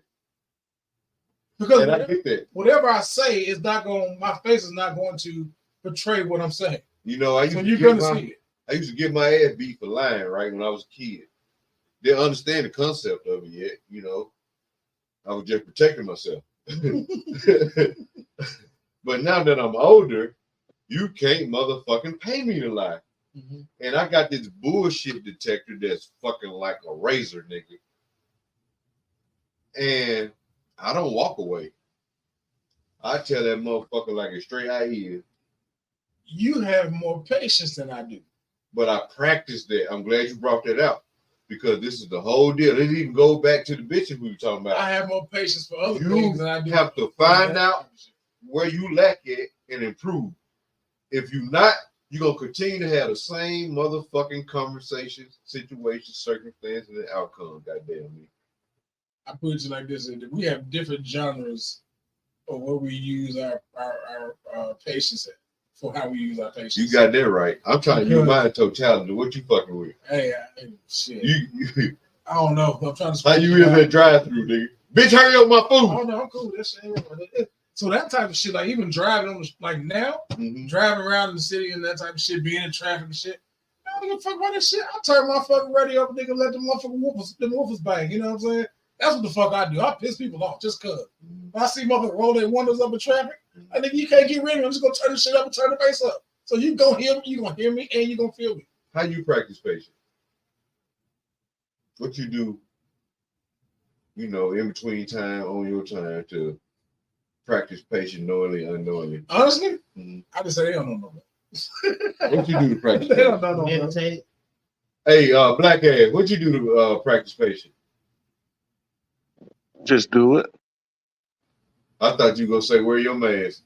Because and I get that. Whatever I say is not going. My face is not going to portray what I'm saying. You know, I used to get my ass beat for lying, right, when I was a kid. Didn't understand the concept of it yet. You know, I was just protecting myself. But now that I'm older, you can't motherfucking pay me to lie. And I got this bullshit detector that's fucking like a razor, nigga. And I don't walk away. I tell that motherfucker like a straight eye is. You have more patience than I do. But I practiced that. I'm glad you brought that out. Because this is the whole deal. It even go back to the bitches we were talking about. I have more patience for other things than I do. You have to find out where you lack it and improve. If you not, you're going to continue to have the same motherfucking conversations, situations, circumstances, and outcomes. Goddamn me. I put it like this: we have different genres of where we use our patience at, for how we use our patience. You got that right. I'm trying to use my totality. What you fucking with? Hey, shit. You I don't know. I'm trying to. How you in that drive-through, nigga? Bitch, hurry up my food. Oh no, I'm cool. That shit. So that type of shit, like even driving on, like now, driving around in the city and that type of shit, being in traffic and shit. I don't give a fuck about that shit. I turn my fucking radio up, nigga, let the motherfucking woofers bang. You know what I'm saying? That's what the fuck I do. I piss people off just cause. If I see motherfuckers roll their windows up in traffic, I think you can't get rid of me. I'm just gonna turn the shit up and turn the bass up. So you gonna hear me, you gonna hear me, and you gonna feel me. How you practice patience? What you do, you know, in between time, on your time to practice patience knowingly, unknowingly? Honestly, I just say they don't know no. What you do to practice They patience? don't know no. Meditate. Hey, black ass, what you do to practice patience? Just do it. I thought you were gonna say, wear your mask.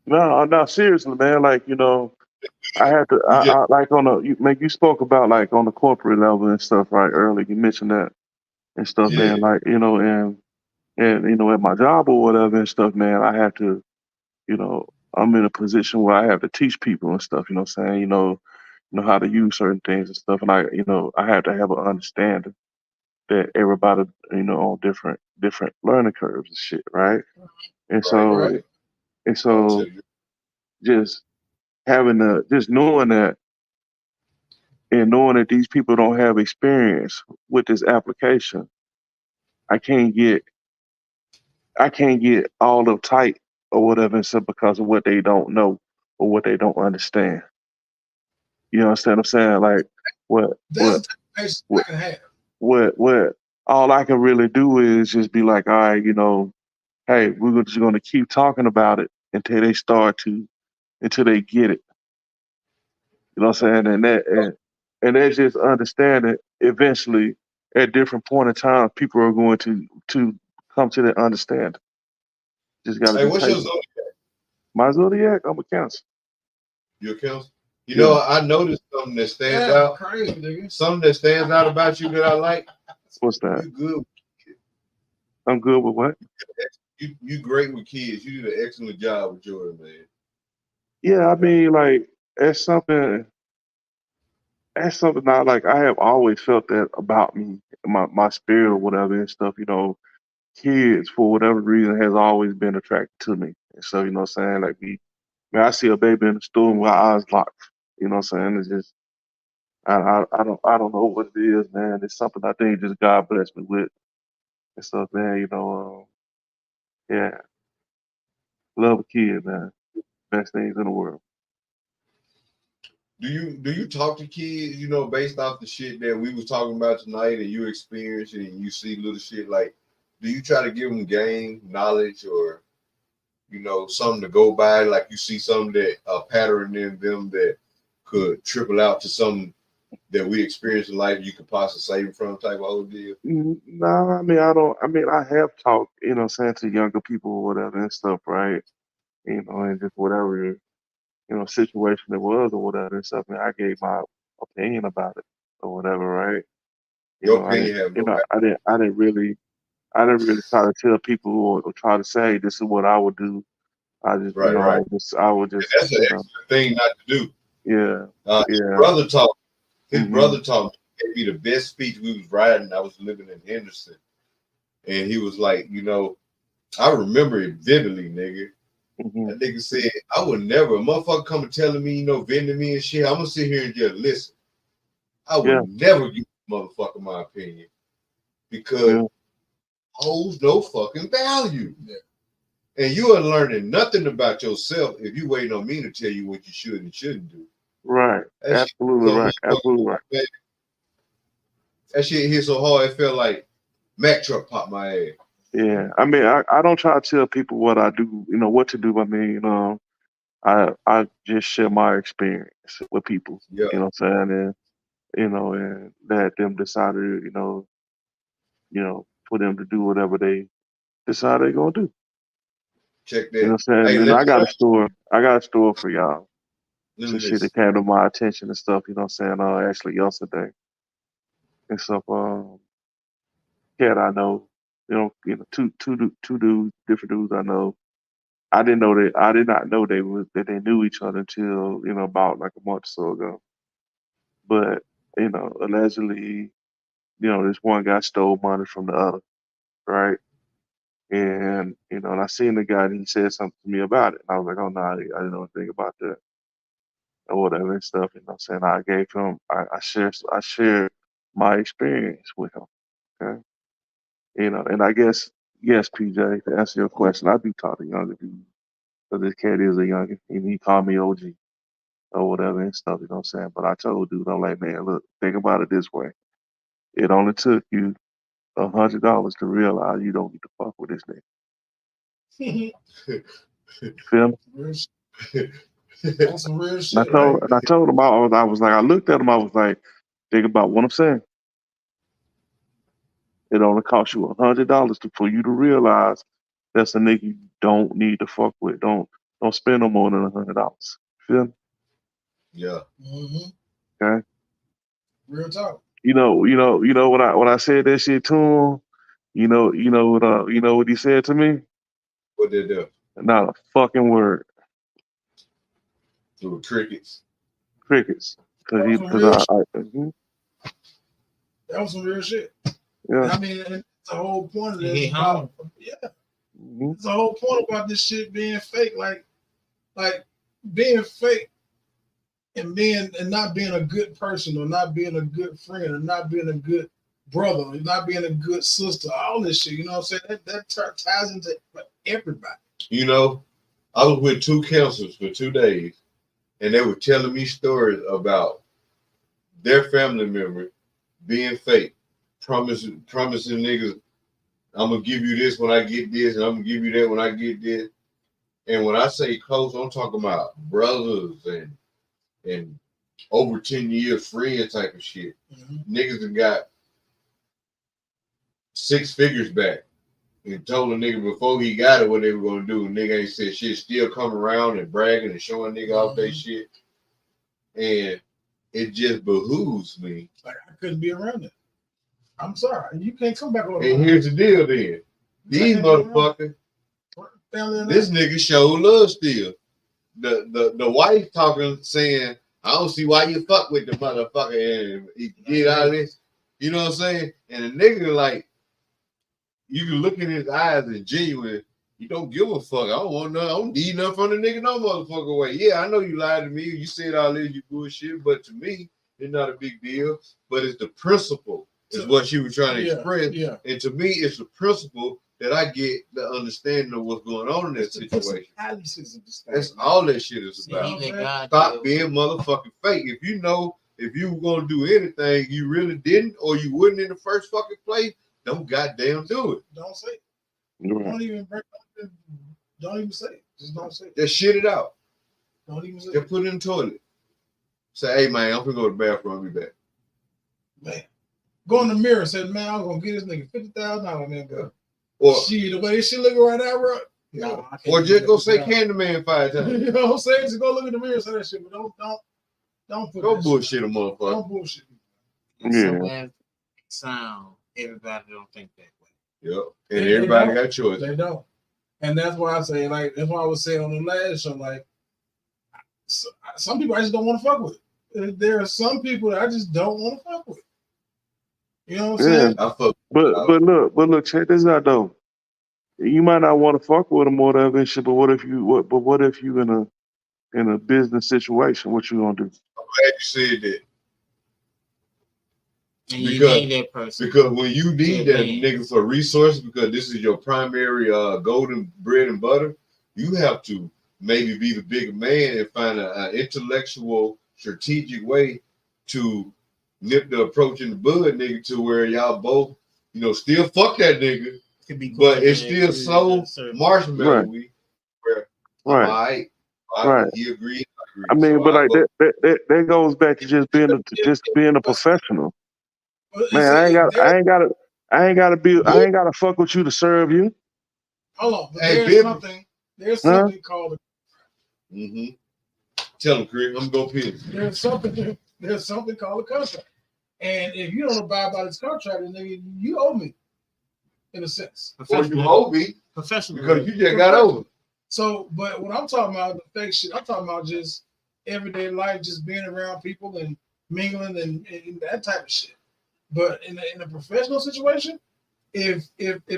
No, seriously, man. Like, you know, I had to. I like on the. You spoke about like on the corporate level and stuff, right? Earlier, you mentioned that and stuff, man. Like, you know, and you know, at my job or whatever and stuff, man. I have to, you know, I'm in a position where I have to teach people and stuff. You know what I'm saying? You know how to use certain things and stuff, and I have to have an understanding that everybody, you know, on different learning curves and shit, right? And so, and so, just just knowing that, and knowing that these people don't have experience with this application, I can't get all uptight or whatever and stuff because of what they don't know or what they don't understand. You understand what I'm saying? Like what all I can really do is just be like, all right, you know, hey, we're just gonna keep talking about it until they get it. You know what I'm saying? And that's just understanding eventually at different point in time people are going to come to that understanding. Just gotta be what's your patient. zodiac? My zodiac, I'm a Cancer. You're a Cancer? You know, I noticed something that stands out. Crazy, nigga. Something that stands out about you that I like. What's that? You good. I'm good with what? You great with kids. You did an excellent job with yours, man. Yeah, I mean, like that's something I like. I have always felt that about me, my spirit or whatever and stuff. You know, kids for whatever reason has always been attracted to me. And so, you know what I'm saying? Like man, I see a baby in the store with my eyes locked. You know what I'm saying? It's just I don't know what it is, man. It's something I think just God blessed me with and stuff, man. You know, yeah, love a kid, man. Best things in the world. Do you talk to kids, you know, based off the shit that we was talking about tonight and you experience and you see little shit, like, do you try to give them game, knowledge, or, you know, something to go by, like you see something that a pattern in them that could trickle out to something that we experience in life you could possibly save from type of old deal? No, I mean, I have talked, you know, saying to younger people or whatever and stuff, right? You know, and just whatever, you know, situation it was or whatever and stuff, and I gave my opinion about it or whatever, right? You Your know, opinion have no matter. I didn't really try to tell people or try to say this is what I would do. I just, you know, Right. I would just, And that's an excellent thing not to do. yeah. His brother taught me. His brother taught me. He gave me the best speech. We was riding. I was living in Henderson. And he was like, you know, I remember it vividly, nigga. That nigga said, I would never, a motherfucker coming telling me, you know, vending me and shit, I'm going to sit here and just listen. I would never give a motherfucker my opinion because it holds no fucking value. And you are learning nothing about yourself if you waiting on me to tell you what you should and shouldn't do. Right. Absolutely right. Absolutely right. That shit hit so hard, it felt like Mack truck popped my ass. Yeah. I mean, I don't try to tell people what I do, what to do. I mean, I just share my experience with people. Yeah. You know what I'm saying? And let them decide to, for them to do whatever they decide they're gonna do. Check You know that. what I'm saying? Hey, And I got a story for y'all. let Some me shit listen. that came to my attention and stuff, you know what I'm saying, actually yesterday. And stuff, cat I know, two dudes, different dudes I know. I did not know that they knew each other until, about like a month or so ago. But, allegedly, this one guy stole money from the other, right? And, and I seen the guy and he said something to me about it. And I was like, oh no, I didn't know anything about that or whatever and stuff. You know what I'm saying? I gave him I shared my experience with him. Okay. And I guess, yes, PJ, to answer your question, I do talk to younger dudes. So this cat is a younger and he called me OG or whatever and stuff, you know what I'm saying? But I told dude, I'm like, man, look, think about it this way. It only took you $100 to realize you don't need to fuck with this nigga. You feel me? That's some real shit. And I told him, I was like, I looked at him, I was like, think about what I'm saying. It only costs you $100 for you to realize that's a nigga you don't need to fuck with. Don't spend no more than $100. Feel me? Yeah. Mm-hmm. Okay. Real talk. When I said that shit to him, you know what he said to me? What did they do? Not a fucking word. Little crickets. Crickets. That was some real shit. Yeah. I mean, the whole point of this. Mm-hmm. It's the whole point about this shit being fake, like being fake and not being a good person, or not being a good friend, or not being a good brother, or not being a good sister. All this shit, you know what I'm saying? That ties into everybody. I was with two counselors for 2 days, and they were telling me stories about their family member being fake, promising niggas, I'm gonna give you this when I get this, and I'm gonna give you that when I get this. And when I say close, I'm talking about brothers and over 10 years friend type of shit. Mm-hmm. Niggas that got 6 figures back and told a nigga before he got it what they were gonna do. Nigga ain't said shit, still come around and bragging and showing nigga off their shit. And it just behooves me. Like, I couldn't be around it. I'm sorry. You can't come back on. And here's the deal then. These motherfuckers, this nigga show love still. The wife talking, saying, I don't see why you fuck with the motherfucker and he get out of this. You know what I'm saying? And the nigga, like, you can look in his eyes and genuine. You don't give a fuck. I don't need nothing from the nigga no motherfucker way. Yeah, I know you lied to me. You said all this, you bullshit. But to me, it's not a big deal. But it's the principle is what she was trying to express. Yeah. And to me, it's the principle that I get the understanding of what's going on in that situation. That's all that shit is about. Stop being motherfucking fake. If you were going to do anything you really didn't or you wouldn't in the first fucking place, don't goddamn do it. Don't say it. Mm-hmm. Don't even say it. Just don't say it. Just shit it out. Don't even say it. Just put it in the toilet. Say, hey man, I'm gonna go to the bathroom. I'll be back. Man, go in the mirror and say, man, I'm gonna get this nigga $50,000, man, bro. Or the way she looking right now, bro. No, or just go say Candyman 5 times. You know what I'm saying? Just go look in the mirror and say that shit, but don't put go bullshit a motherfucker. Don't bullshit. So as sound, everybody don't think that way. Yep. And everybody got choices. They don't. And that's why I say, like, that's why I was saying on the last show, like, some people I just don't want to fuck with. There are some people that I just don't want to fuck with. You know what I'm saying? But look, check this out though. You might not want to fuck with them or whatever shit, but what if you in a business situation? What you gonna do? I'm glad you said that. And you need that person. Because when you need that nigga for resources, because this is your primary golden bread and butter, you have to maybe be the bigger man and find an intellectual strategic way to nip the approach in the bud, nigga, to where y'all both, you know, still fuck that nigga, but it's still so marshmallowy where I'm all right. He agreed. I mean, so but like that goes back to just being a professional. Man, I ain't gotta fuck with you to serve you. Hold on, but there's something called Tell him, Chris, I'm gonna go piss. There's something called a contract. And if you don't abide by this contract, then you owe me, in a sense. Or you owe me professional because you just got over. So, but when I'm talking about the fake shit, I'm talking about just everyday life, just being around people and mingling and that type of shit. But in a professional situation, if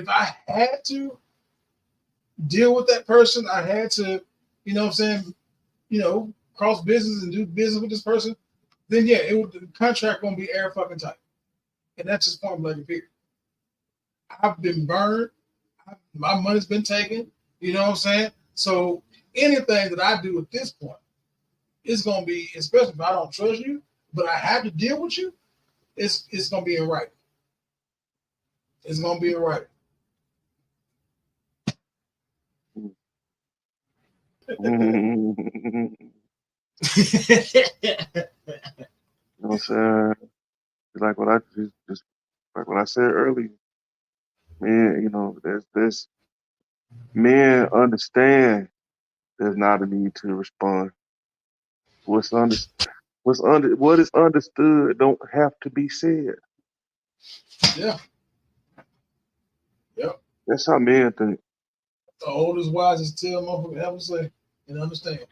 I had to deal with that person, I had to, you know what I'm saying, you know, cross business and do business with this person, then yeah, the contract gonna be air fucking tight. And that's just point blank period. I've been burned, my money's been taken, you know what I'm saying? So anything that I do at this point is gonna be, especially if I don't trust you, but I have to deal with you, it's gonna be in writing. It's gonna be in writing. You know what I'm saying? Like what I just like what I said earlier. Man, you know, there's men understand there's not a need to respond. What is understood don't have to be said. Yeah. Yep. That's how men think. The oldest, wisest tell motherfucker ever say and understand.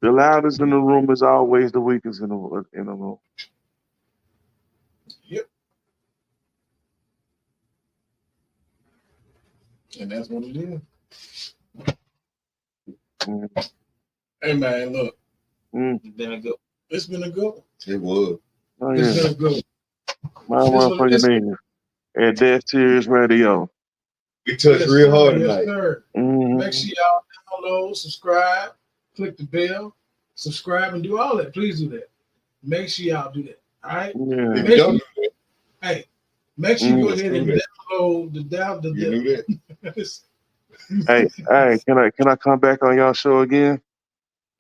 The loudest in the room is always the weakest in the room. Yep. And that's what it is. Hey man, look. It's been a good. It's been a good one. It was. Oh, It's yeah. been a good My motherfucking name at Dead Serious Radio. We touched real hard tonight. Make sure y'all download, subscribe, click the bell, subscribe, and do all that. Please do that. Make sure y'all do that. All right. Yeah. Make sure you go ahead and download the. You knew that? Hey, can I come back on y'all show again?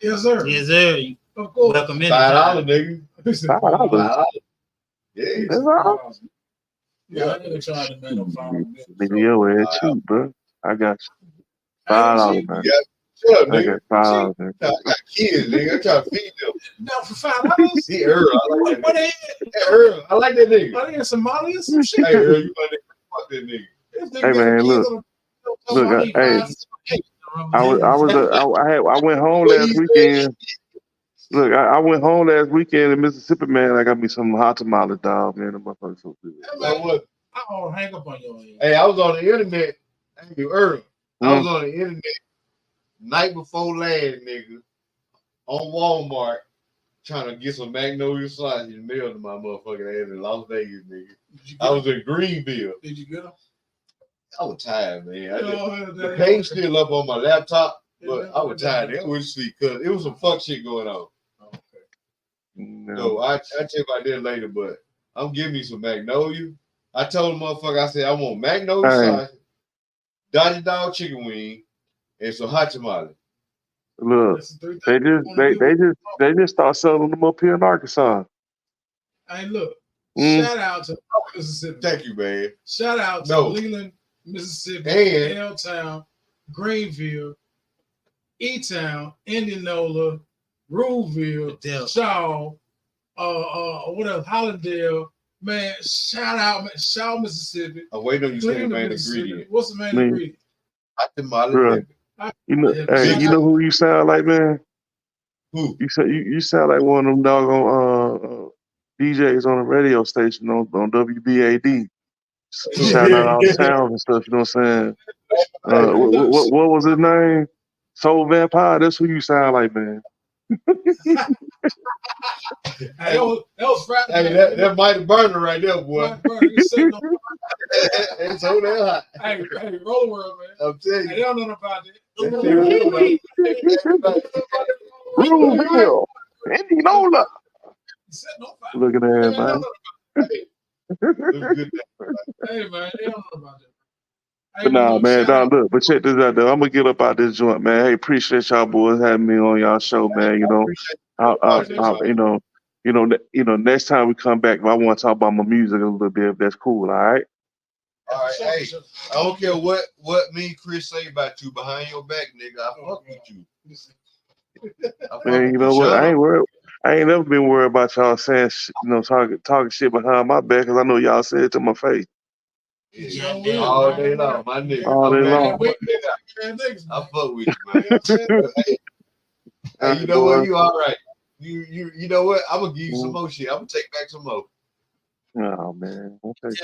Yes, sir. Yes, sir. Of course. Welcome in. $5, nigga. $5. Yeah. That's all. Yeah, I ain't charging man no $5. Nigga, your ass cheap, bro. I got you. $5, man. Shut up, I nigga. got $5, man. I got kids, nigga. I'm trying to feed them. No, for $5. See, Earl, I like that. What they Earl, I like that nigga. are they in Somalia or some shit? Hey, Earl, you my nigga. Fuck that nigga. Hey, man, look. I went home last weekend. Look, I went home last weekend in Mississippi, man. I got me some hot tamale, dog, man. The motherfucker's so good. I don't hang up on your ass. Hey, I was on the internet. Thank you, Earl. I was on the internet night before last, nigga, on Walmart, trying to get some Magnolia sausage and mail to my motherfucking ass in Las Vegas, nigga. I was in Greenville. Did you get them? I was tired, man. The page still up on my laptop, but I was tired. I wouldn't sleep because it was some fuck shit going on. Okay. No. So I tell you about that later, but I'm giving you some Magnolia. I told the motherfucker, I said, I want Magnolia sausage, Dodgy Dog chicken wing, and some hot tamale. Look, they just start selling them up here in Arkansas. Hey, look. Shout out to Mississippi. Thank you, man. Shout out to Leland, Mississippi, and L-Town, Greenville, E-Town, Indianola, Ruleville, Shaw, what else? Hollandale. Man, shout out, man. Shaw, Mississippi. I'm waiting on you to say the main ingredient. What's the main ingredient? Hot tamale. You know who you sound like, man? Who? You sound like one of them doggone DJs on a radio station on WBAD. Shouting out all the sounds and stuff, you know what I'm saying? What was his name? Soul Vampire, that's who you sound like, man. Hey, that was Friday. Hey, that might have burned right there, boy. It's so damn hot. Hey, roll world, man. I'm telling you. They don't know about that. Indianola. No fire. Look at that, man. Hey, man, they don't know about that. Hey, But nah, look, man, shout nah, out. look, but check this out, though. I'm gonna get up out this joint, man. Hey, appreciate y'all boys having me on y'all show, man. You know, next time we come back, I want to talk about my music a little bit, if that's cool, all right? All right, hey, I don't care what me and Chris say about you behind your back, nigga. I fuck with you. Man, you know what? I ain't worried. I ain't never been worried about y'all saying, talking shit behind my back, because I know y'all said it to my face. Yeah, all day long, my nigga. All day long. I fuck with you, man. Hey, you know what? You all right. You know what? I'm gonna give you some more shit. I'm gonna take back some more. Oh man. I'm gonna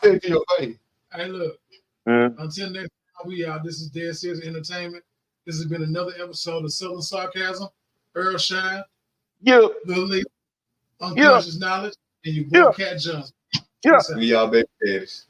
say to your face. Hey, look. Yeah. Until next time we out, this is Dead Serious Entertainment. This has been another episode of Southern Sarcasm. Earl Shine. Yep. Little Lee. Unconscious Knowledge. And your boy Cat Johnson. We y'all baby daddies.